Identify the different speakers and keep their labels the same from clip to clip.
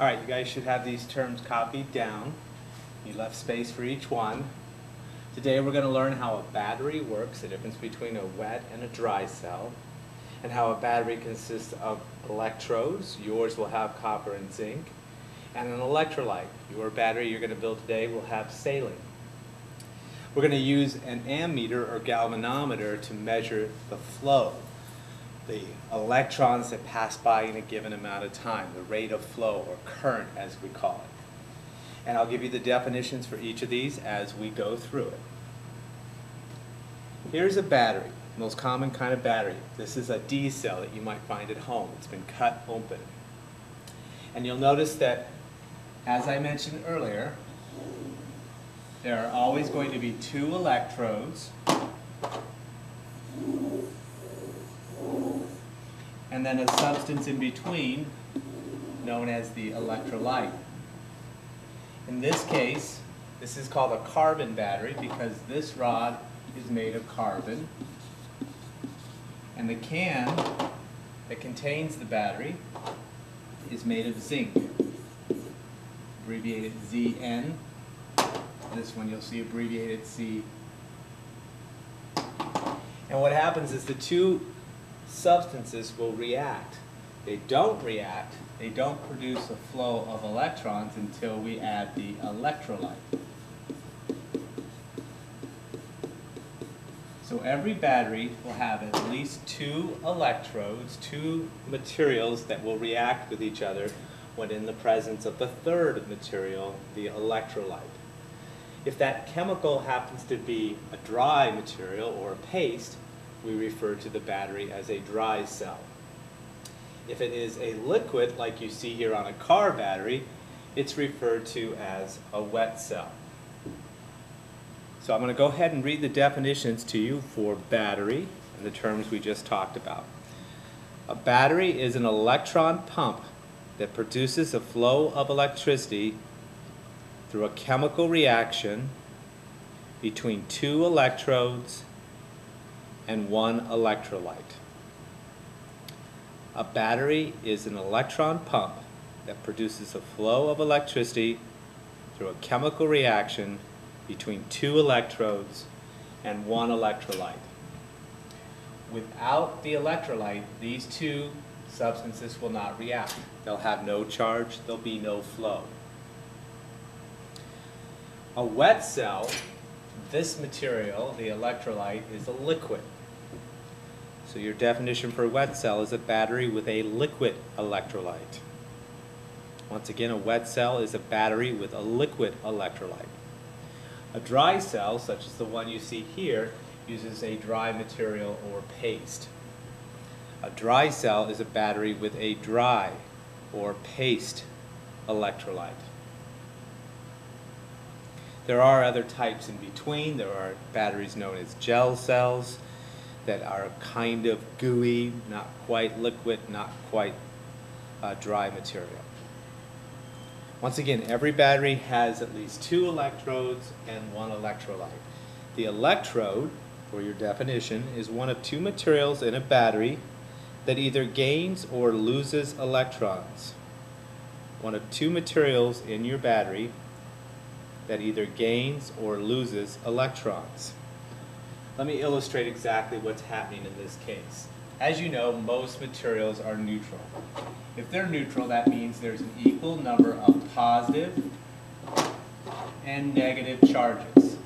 Speaker 1: All right, you guys should have these terms copied down. You left space for each one. Today we're going to learn how a battery works, the difference between a wet and a dry cell, and how a battery consists of electrodes. Yours will have copper and zinc, and an electrolyte. Your battery you're going to build today will have saline. We're going to use an ammeter or galvanometer to measure the flow, the electrons that pass by in a given amount of time, the rate of flow, or current as we call it. And I'll give you the definitions for each of these as we go through it. Here's a battery, most common kind of battery. This is a D cell that you might find at home. It's been cut open. And you'll notice that, as I mentioned earlier, there are always going to be two electrodes and then a substance in between known as the electrolyte. In this case, this is called a carbon battery because this rod is made of carbon, and the can that contains the battery is made of zinc, abbreviated ZN. This one you'll see abbreviated C. And what happens is the two substances will react. They don't react, they don't produce a flow of electrons until we add the electrolyte. So every battery will have at least two electrodes, two materials that will react with each other when in the presence of the third material, the electrolyte. If that chemical happens to be a dry material or a paste, we refer to the battery as a dry cell. If it is a liquid, like you see here on a car battery, it's referred to as a wet cell. So I'm going to go ahead and read the definitions to you for battery and the terms we just talked about. A battery is an electron pump that produces a flow of electricity through a chemical reaction between two electrodes and one electrolyte. A battery is an electron pump that produces a flow of electricity through a chemical reaction between two electrodes and one electrolyte. Without the electrolyte, these two substances will not react. They'll have no charge, there'll be no flow. A wet cell, this material, the electrolyte, is a liquid. So your definition for a wet cell is a battery with a liquid electrolyte. Once again, a wet cell is a battery with a liquid electrolyte. A dry cell, such as the one you see here, uses a dry material or paste. A dry cell is a battery with a dry or paste electrolyte. There are other types in between. There are batteries known as gel cells that are kind of gooey, not quite liquid, not quite dry material. Once again, every battery has at least two electrodes and one electrolyte. The electrode, for your definition, is one of two materials in a battery that either gains or loses electrons. One of two materials in your battery that either gains or loses electrons. Let me illustrate exactly what's happening in this case. As you know, most materials are neutral. If they're neutral, that means there's an equal number of positive and negative charges.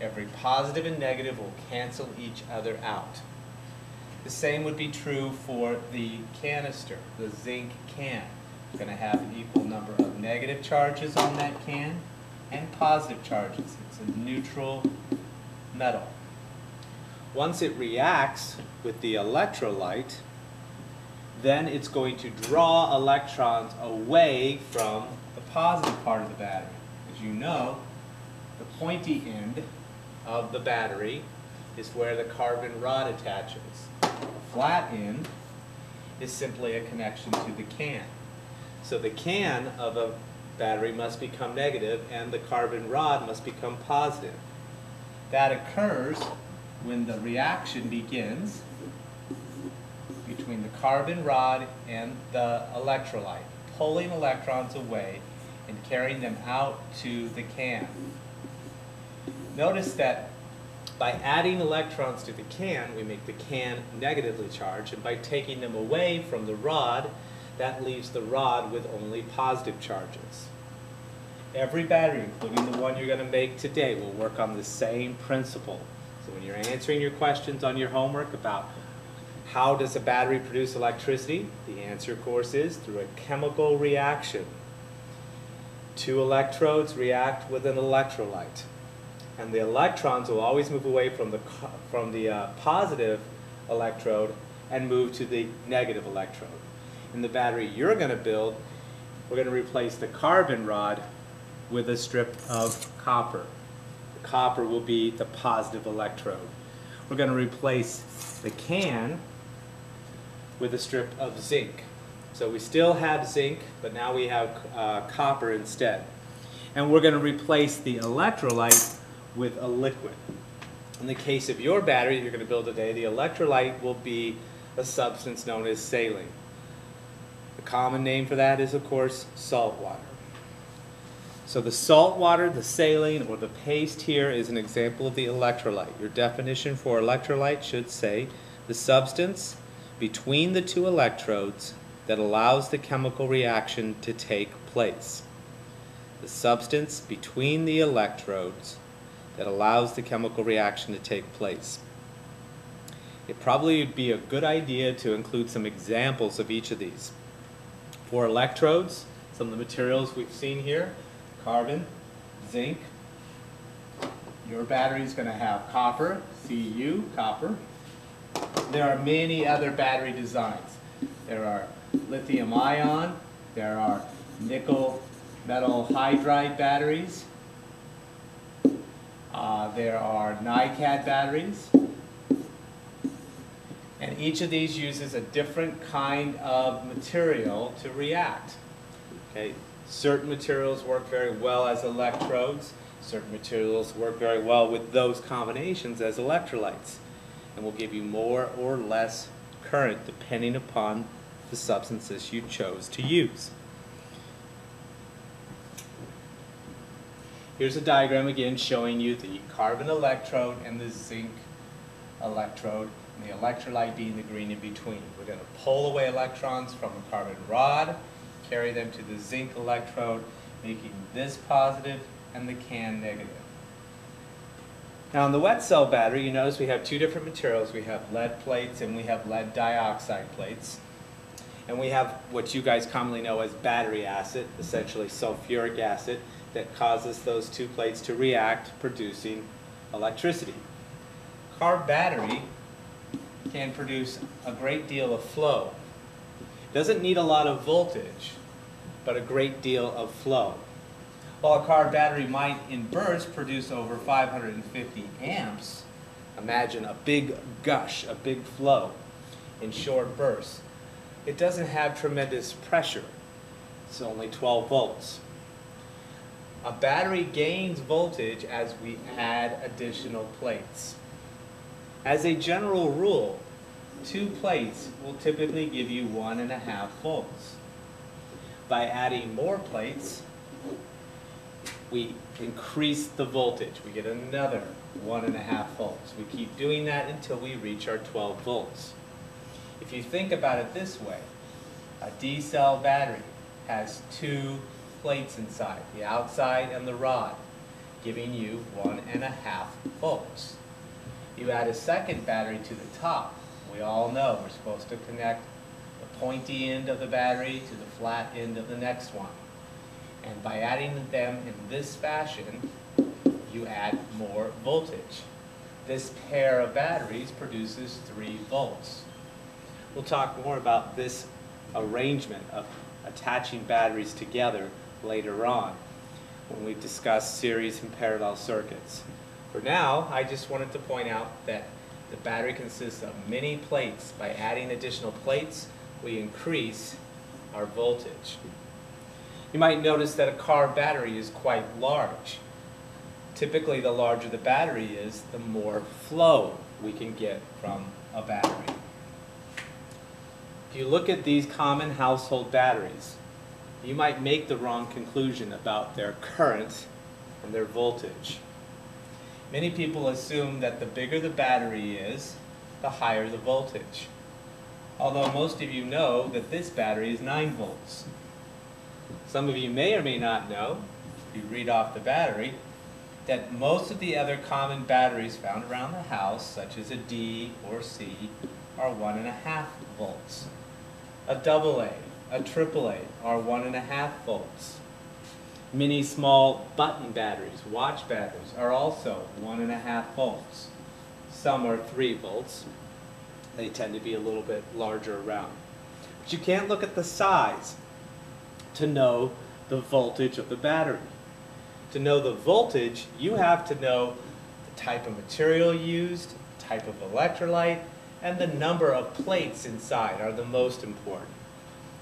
Speaker 1: Every positive and negative will cancel each other out. The same would be true for the canister, the zinc can. It's going to have an equal number of negative charges on that can and positive charges. It's a neutral metal. Once it reacts with the electrolyte, then it's going to draw electrons away from the positive part of the battery. As you know, the pointy end of the battery is where the carbon rod attaches. The flat end is simply a connection to the can. So the can of a battery must become negative and the carbon rod must become positive. That occurs when the reaction begins between the carbon rod and the electrolyte. pulling electrons away and carrying them out to the can. Notice that by adding electrons to the can, we make the can negatively charged, and by taking them away from the rod, that leaves the rod with only positive charges. Every battery, including the one you're going to make today, will work on the same principle. So when you're answering your questions on your homework about how does a battery produce electricity, the answer, of course, is through a chemical reaction. Two electrodes react with an electrolyte, and the electrons will always move away from the positive electrode and move to the negative electrode. In the battery you're going to build, we're going to replace the carbon rod with a strip of copper. The copper will be the positive electrode. We're going to replace the can with a strip of zinc. So we still have zinc, but now we have copper instead. And we're going to replace the electrolyte with a liquid. In the case of your battery that you're going to build today, the electrolyte will be a substance known as saline. The common name for that is, of course, salt water. So the salt water, the saline, or the paste here is an example of the electrolyte. Your definition for electrolyte should say the substance between the two electrodes that allows the chemical reaction to take place. The substance between the electrodes that allows the chemical reaction to take place. It probably would be a good idea to include some examples of each of these. For electrodes, some of the materials we've seen here: carbon, zinc. Your battery is going to have copper, Cu, copper. There are many other battery designs. There are lithium ion, there are nickel metal hydride batteries, there are NiCad batteries, and each of these uses a different kind of material to react. Okay. Certain materials work very well as electrodes. Certain materials work very well with those combinations as electrolytes, and will give you more or less current depending upon the substances you chose to use. Here's a diagram again showing you the carbon electrode and the zinc electrode, and the electrolyte being the green in between. We're going to pull away electrons from a carbon rod, carry them to the zinc electrode, making this positive and the can negative. Now in the wet cell battery, you notice we have two different materials. We have lead plates and we have lead dioxide plates. And we have what you guys commonly know as battery acid, essentially sulfuric acid, that causes those two plates to react, producing electricity. Car battery can produce a great deal of flow. Doesn't need a lot of voltage, but a great deal of flow. While a car battery might in bursts produce over 550 amps, imagine a big gush, a big flow in short bursts. It doesn't have tremendous pressure. It's only 12 volts. A battery gains voltage as we add additional plates. As a general rule, 2 plates will typically give you 1.5 volts. By adding more plates, we increase the voltage. We get another 1.5 volts. We keep doing that until we reach our 12 volts. If you think about it this way, a D-cell battery has 2 plates inside, the outside and the rod, giving you 1.5 volts. You add a second battery to the top. We all know we're supposed to connect the pointy end of the battery to the flat end of the next one. And by adding them in this fashion, you add more voltage. This pair of batteries produces 3 volts. We'll talk more about this arrangement of attaching batteries together later on when we discuss series and parallel circuits. For now, I just wanted to point out that the battery consists of many plates. By adding additional plates, we increase our voltage. You might notice that a car battery is quite large. Typically, the larger the battery is, the more flow we can get from a battery. If you look at these common household batteries, you might make the wrong conclusion about their current and their voltage. Many people assume that the bigger the battery is, the higher the voltage. Although most of you know that this battery is 9 volts. Some of you may or may not know, if you read off the battery, that most of the other common batteries found around the house, such as a D or C, are 1.5 volts. A AA, a AAA are 1.5 volts. Many small button batteries, watch batteries, are also 1.5 volts. Some are 3 volts. They tend to be a little bit larger around. But you can't look at the size to know the voltage of the battery. To know the voltage, you have to know the type of material used, type of electrolyte, and the number of plates inside are the most important.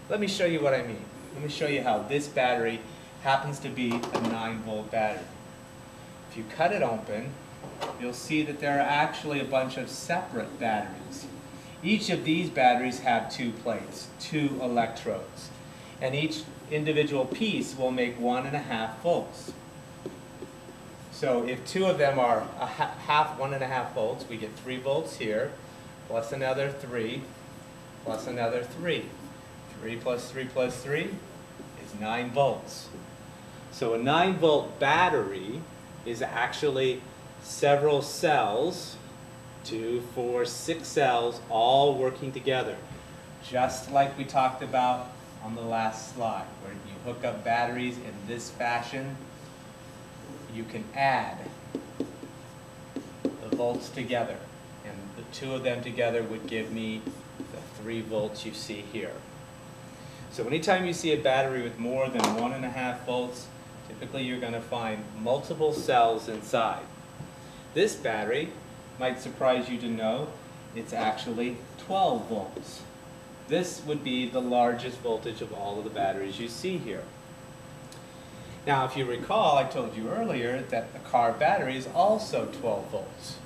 Speaker 1: Let me show you what I mean. Let me show you how this battery happens to be a 9-volt battery. If you cut it open, you'll see that there are actually a bunch of separate batteries. Each of these batteries have 2 plates, 2 electrodes, and each individual piece will make 1.5 volts. So if 2 of them are 1.5 volts, we get 3 volts here, plus another 3, plus another 3. 3 plus 3 plus 3 is 9 volts. So a 9-volt battery is actually several cells, 2, 4, 6 cells, all working together. Just like we talked about on the last slide, where you hook up batteries in this fashion, you can add the volts together. And the 2 of them together would give me the 3 volts you see here. So anytime you see a battery with more than 1.5 volts, typically you're going to find multiple cells inside. This battery might surprise you to know it's actually 12 volts. This would be the largest voltage of all of the batteries you see here. Now, if you recall, I told you earlier that a car battery is also 12 volts.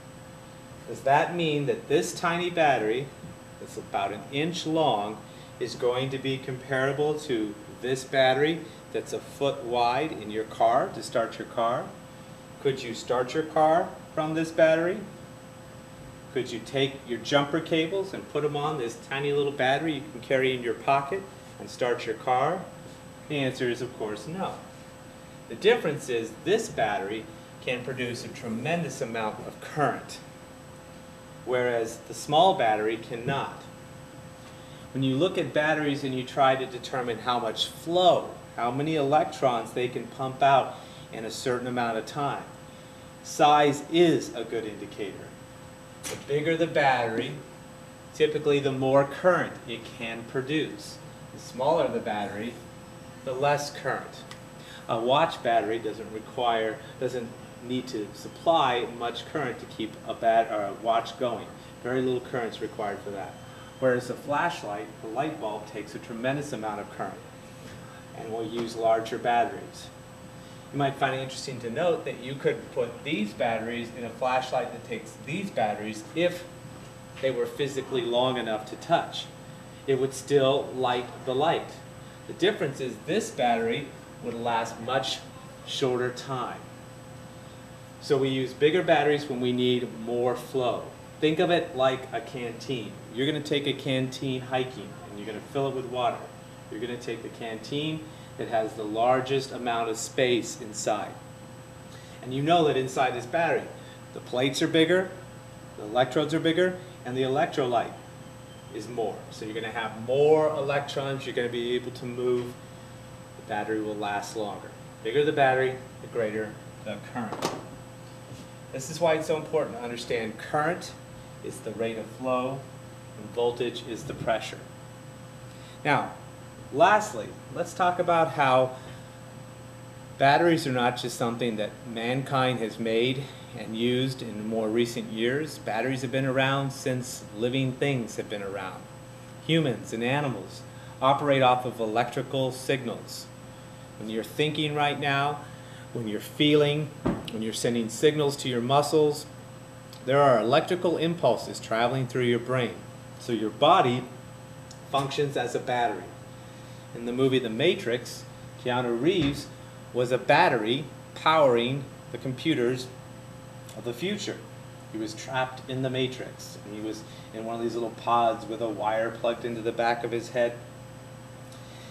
Speaker 1: Does that mean that this tiny battery, that's about 1 inch long, is going to be comparable to this battery that's 1 foot wide in your car to start your car? Could you start your car from this battery? Could you take your jumper cables and put them on this tiny little battery you can carry in your pocket and start your car? The answer is, of course, no. The difference is this battery can produce a tremendous amount of current, whereas the small battery cannot. When you look at batteries and you try to determine how much flow, how many electrons they can pump out in a certain amount of time, size is a good indicator. The bigger the battery, typically the more current it can produce. The smaller the battery, the less current. A watch battery doesn't need to supply much current to keep a watch going. Very little current is required for that. Whereas a flashlight, the light bulb, takes a tremendous amount of current and will use larger batteries. You might find it interesting to note that you could put these batteries in a flashlight that takes these batteries if they were physically long enough to touch. It would still light the light. The difference is this battery would last much shorter time. So we use bigger batteries when we need more flow. Think of it like a canteen. You're going to take a canteen hiking and you're going to fill it with water. You're going to take the canteen that has the largest amount of space inside. And you know that inside this battery, the plates are bigger, the electrodes are bigger, and the electrolyte is more. So you're going to have more electrons, you're going to be able to move, the battery will last longer. Bigger the battery, the greater the current. This is why it's so important to understand current is the rate of flow and voltage is the pressure. Now, lastly, let's talk about how batteries are not just something that mankind has made and used in more recent years. Batteries have been around since living things have been around. Humans and animals operate off of electrical signals. When you're thinking right now, when you're feeling, when you're sending signals to your muscles, there are electrical impulses traveling through your brain. So your body functions as a battery. In the movie The Matrix, Keanu Reeves was a battery powering the computers of the future. He was trapped in the Matrix, and he was in one of these little pods with a wire plugged into the back of his head.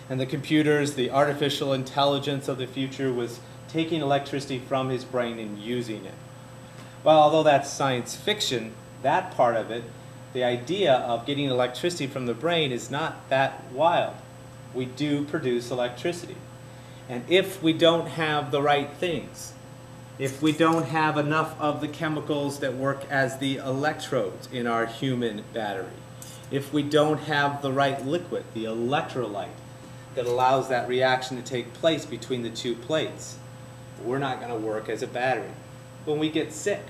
Speaker 1: And the computers, the artificial intelligence of the future, was taking electricity from his brain and using it. Well, although that's science fiction, that part of it, the idea of getting electricity from the brain, is not that wild. We do produce electricity. And if we don't have the right things, if we don't have enough of the chemicals that work as the electrodes in our human battery, if we don't have the right liquid, the electrolyte, that allows that reaction to take place between the two plates, we're not going to work as a battery. When we get sick,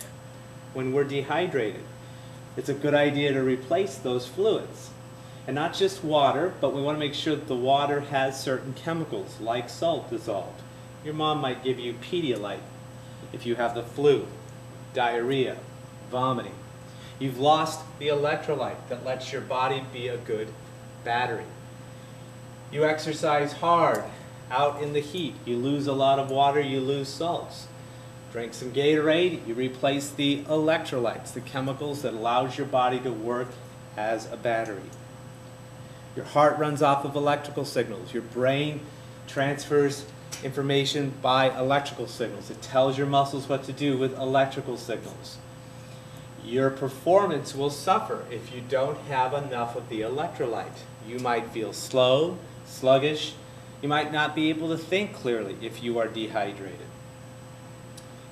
Speaker 1: when we're dehydrated, it's a good idea to replace those fluids. And not just water, but we want to make sure that the water has certain chemicals, like salt dissolved. Your mom might give you Pedialyte if you have the flu, diarrhea, vomiting. You've lost the electrolyte that lets your body be a good battery. You exercise hard, out in the heat. You lose a lot of water, you lose salts. Drink some Gatorade, you replace the electrolytes, the chemicals that allows your body to work as a battery. Your heart runs off of electrical signals. Your brain transfers information by electrical signals. It tells your muscles what to do with electrical signals. Your performance will suffer if you don't have enough of the electrolyte. You might feel slow, sluggish. You might not be able to think clearly if you are dehydrated.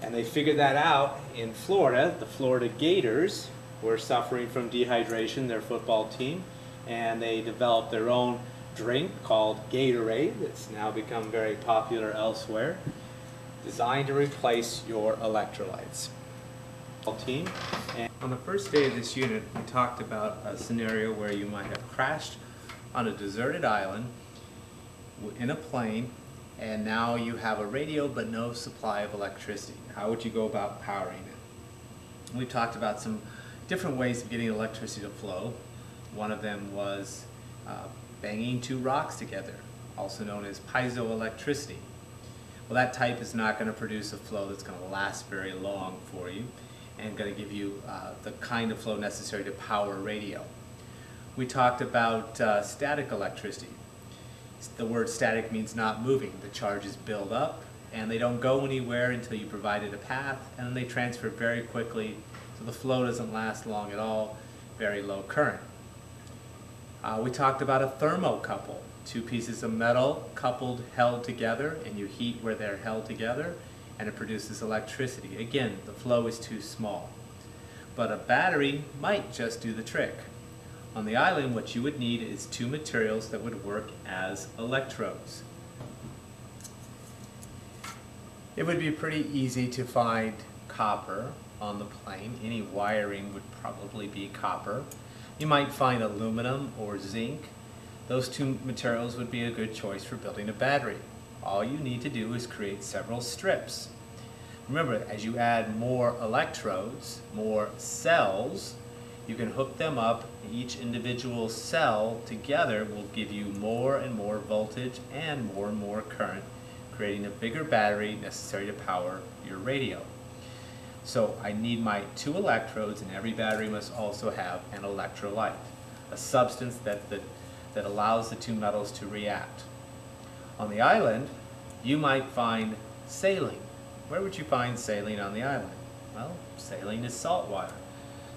Speaker 1: And they figured that out in Florida. The Florida Gators were suffering from dehydration, their football team, and they developed their own drink called Gatorade that's now become very popular elsewhere, designed to replace your electrolytes. Team. And on the first day of this unit, we talked about a scenario where you might have crashed on a deserted island in a plane, and now you have a radio but no supply of electricity. How would you go about powering it? We talked about some different ways of getting electricity to flow. One of them was banging two rocks together, also known as piezoelectricity. Well, that type is not going to produce a flow that's going to last very long for you and going to give you the kind of flow necessary to power a radio. We talked about static electricity. The word static means not moving. The charges build up and they don't go anywhere until you provided a path, and then they transfer very quickly, so the flow doesn't last long at all, very low current. We talked about a thermocouple, two pieces of metal coupled, held together, and you heat where they're held together and it produces electricity. Again, the flow is too small. But a battery might just do the trick. On the island, what you would need is two materials that would work as electrodes. It would be pretty easy to find copper on the plane. Any wiring would probably be copper. You might find aluminum or zinc. Those two materials would be a good choice for building a battery. All you need to do is create several strips. Remember, as you add more electrodes, more cells, you can hook them up. Each individual cell together will give you more and more voltage and more current, creating a bigger battery necessary to power your radio. So I need my two electrodes, and every battery must also have an electrolyte, a substance that allows the two metals to react. On the island, you might find saline. Where would you find saline on the island? Well, saline is salt water.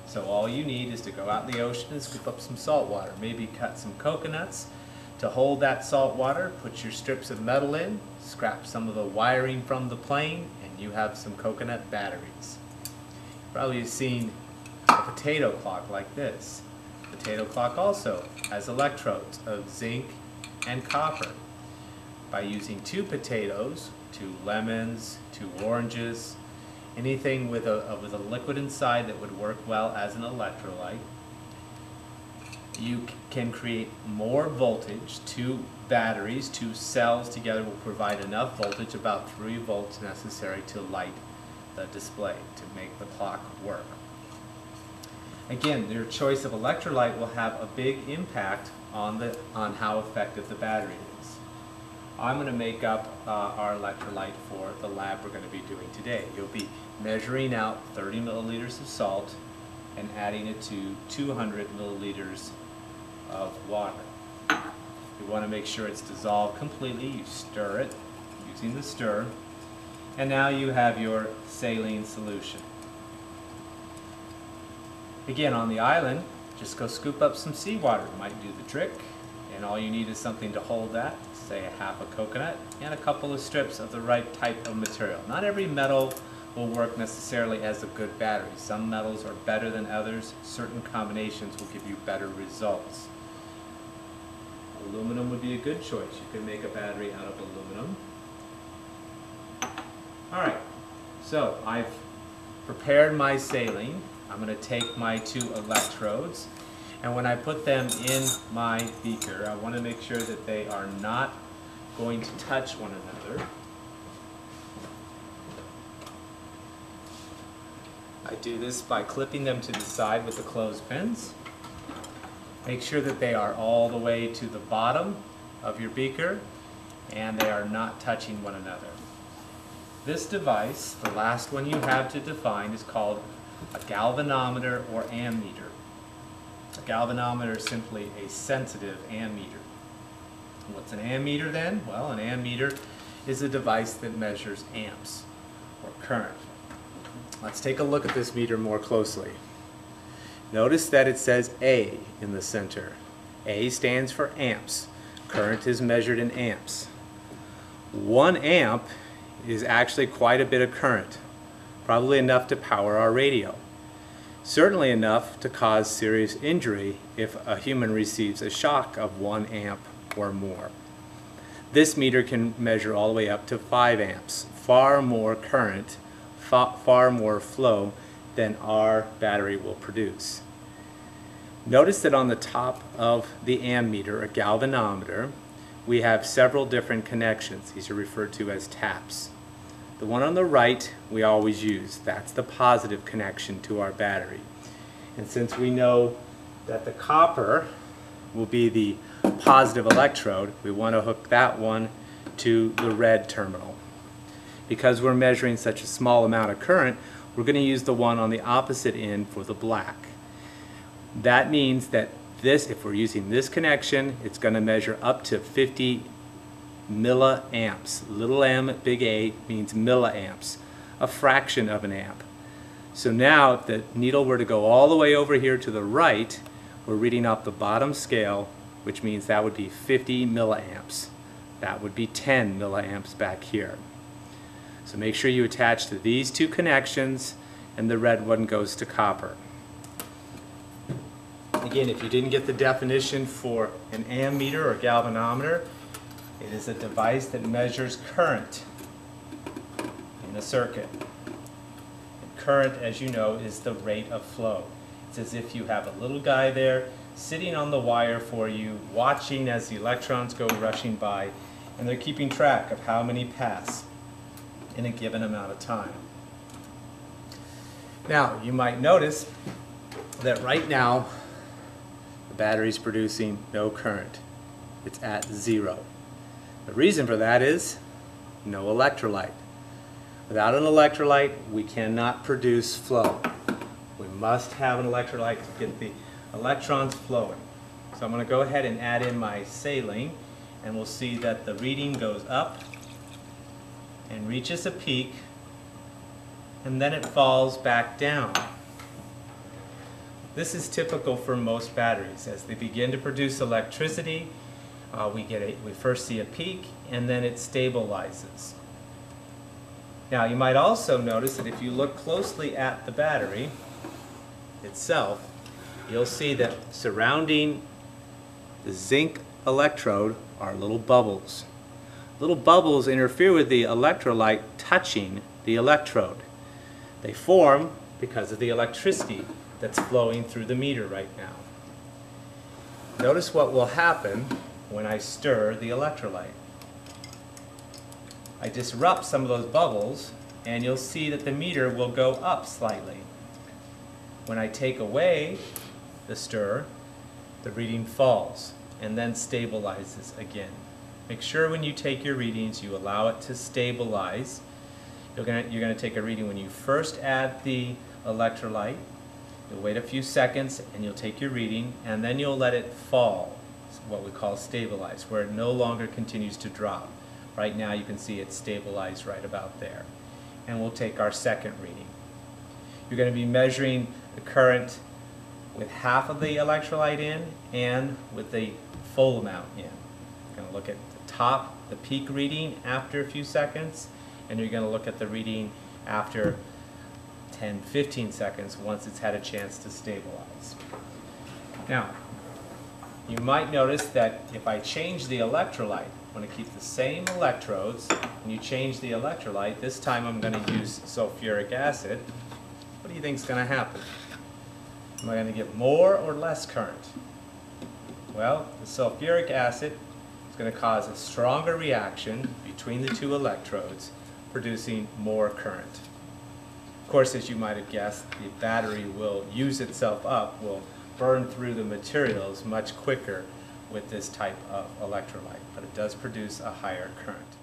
Speaker 1: So all you need is to go out in the ocean and scoop up some salt water. Maybe cut some coconuts to hold that salt water, put your strips of metal in, scrap some of the wiring from the plane, and you have some coconut batteries. Probably you've seen a potato clock like this. The potato clock also has electrodes of zinc and copper. By using two potatoes, two lemons, two oranges, anything with a liquid inside that would work well as an electrolyte, you can create more voltage. Two batteries, two cells together will provide enough voltage, about 3 volts necessary to light the display, to make the clock work. Again, your choice of electrolyte will have a big impact on how effective the battery is. I'm going to make up our electrolyte for the lab we're going to be doing today. You'll be measuring out 30 milliliters of salt and adding it to 200 milliliters of water. You want to make sure it's dissolved completely. You stir it using the stir, and now you have your saline solution. Again, on the island, just go scoop up some seawater. It might do the trick, and all you need is something to hold that, say a half a coconut, and a couple of strips of the right type of material. Not every metal will work necessarily as a good battery. Some metals are better than others. Certain combinations will give you better results. Aluminum would be a good choice. You can make a battery out of aluminum. Alright, so I've prepared my saline. I'm going to take my 2 electrodes, and when I put them in my beaker, I want to make sure that they are not going to touch one another. I do this by clipping them to the side with the clothespins. Make sure that they are all the way to the bottom of your beaker and they are not touching one another. This device, the last one you have to define, is called a galvanometer or ammeter. A galvanometer is simply a sensitive ammeter. What's an ammeter then? Well, an ammeter is a device that measures amps or current. Let's take a look at this meter more closely. Notice that it says A in the center. A stands for amps. Current is measured in amps. 1 amp is actually quite a bit of current, probably enough to power our radio. Certainly enough to cause serious injury if a human receives a shock of 1 amp or more. This meter can measure all the way up to 5 amps, far more current, far more flow than our battery will produce. Notice that on the top of the ammeter, a galvanometer, we have several different connections. These are referred to as taps. The one on the right we always use. That's the positive connection to our battery. And since we know that the copper will be the positive electrode, we want to hook that one to the red terminal. Because we're measuring such a small amount of current, we're going to use the one on the opposite end for the black. That means that this, if we're using this connection, it's going to measure up to 50 milliamps. Little m, big A means milliamps, a fraction of an amp. So now if the needle were to go all the way over here to the right, we're reading off the bottom scale, which means that would be 50 milliamps. That would be 10 milliamps back here. So make sure you attach to these 2 connections, and the red one goes to copper. Again, if you didn't get the definition for an ammeter or galvanometer, it is a device that measures current in a circuit. And current, as you know, is the rate of flow. It's as if you have a little guy there sitting on the wire for you, watching as the electrons go rushing by, and they're keeping track of how many pass in a given amount of time. Now, you might notice that right now the battery's producing no current. It's at 0. The reason for that is no electrolyte. Without an electrolyte, we cannot produce flow. We must have an electrolyte to get the electrons flowing. So I'm going to go ahead and add in my saline, and we'll see that the reading goes up and reaches a peak, and then it falls back down. This is typical for most batteries. As they begin to produce electricity, we first see a peak, and then it stabilizes. Now you might also notice that if you look closely at the battery itself, you'll see that surrounding the zinc electrode are little bubbles. Little bubbles interfere with the electrolyte touching the electrode. They form because of the electricity that's flowing through the meter right now. Notice what will happen when I stir the electrolyte. I disrupt some of those bubbles, and you'll see that the meter will go up slightly. When I take away the stir, the reading falls.
Speaker 2: and then stabilizes again. Make sure when you take your readings you allow it to stabilize. You're going to take a reading when you first add the electrolyte. You'll wait a few seconds and you'll take your reading, and then you'll let it fall, what we call stabilize, where it no longer continues to drop. Right now you can see it stabilized right about there. And we'll take our second reading. You're going to be measuring the current with half of the electrolyte in and with the full amount in. You're going to look at the top, the peak reading after a few seconds, and you're going to look at the reading after 10-15 seconds once it's had a chance to stabilize. Now, you might notice that if I change the electrolyte, I'm going to keep the same electrodes, and you change the electrolyte, this time I'm going to use sulfuric acid. What do you think is going to happen? Am I going to get more or less current? Well, the sulfuric acid is going to cause a stronger reaction between the two electrodes, producing more current. Of course, as you might have guessed, the battery will use itself up, will burn through the materials much quicker with this type of electrolyte, but it does produce a higher current.